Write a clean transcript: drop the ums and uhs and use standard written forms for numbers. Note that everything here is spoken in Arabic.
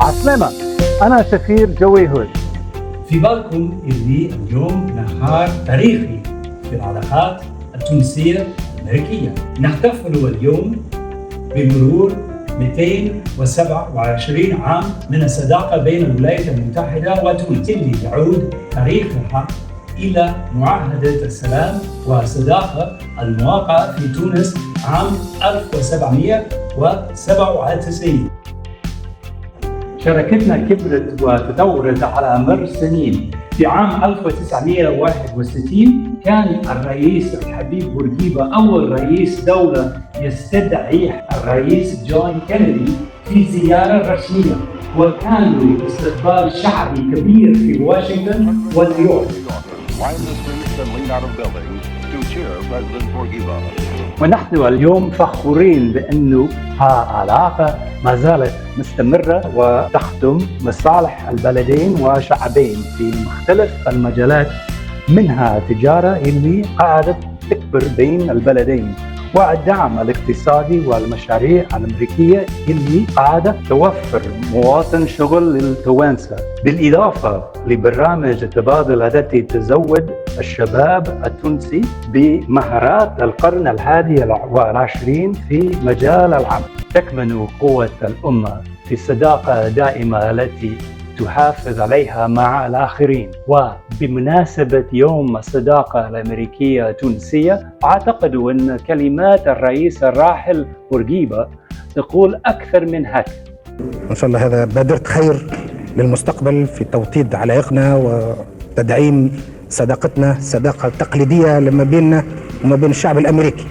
عسلامة، أنا سفير جوي هود. في بالكم اللي اليوم نهار تاريخي في العلاقات التونسية الأمريكية. نحتفل اليوم بمرور 227 عام من الصداقة بين الولايات المتحدة وتونس، اللي يعود تاريخها إلى معاهدة السلام والصداقة الموقعة في تونس عام 1797. شركتنا كبرت وتطورت على مر السنين. في عام 1961 كان الرئيس الحبيب بورقيبة أول رئيس دولة يستدعيه الرئيس جون كينيدي في زيارة رسمية، وكان له استقبال شعبي كبير في واشنطن ونيويورك. ونحن اليوم فخورين بأنه هالعلاقة ما زالت مستمرة وتخدم مصالح البلدين وشعبين في مختلف المجالات، منها التجارة اللي قاعدة تكبر بين البلدين، والدعم الاقتصادي والمشاريع الأمريكية اللي قاعدة توفر مواطن شغل للتوانسة، بالإضافة لبرامج التبادل التي تزود الشباب التونسي بمهارات القرن ال21 في مجال العمل. تكمن قوة الأمة في الصداقة الدائمة التي تحافظ عليها مع الآخرين. وبمناسبة يوم الصداقة الأمريكية التونسية، أعتقد أن كلمات الرئيس الراحل بورقيبة تقول أكثر من هكذا. إن شاء الله هذا بادرة خير للمستقبل في توطيد علائقنا وتدعيم صداقتنا، الصداقة التقليدية لما بيننا وما بين الشعب الأمريكي.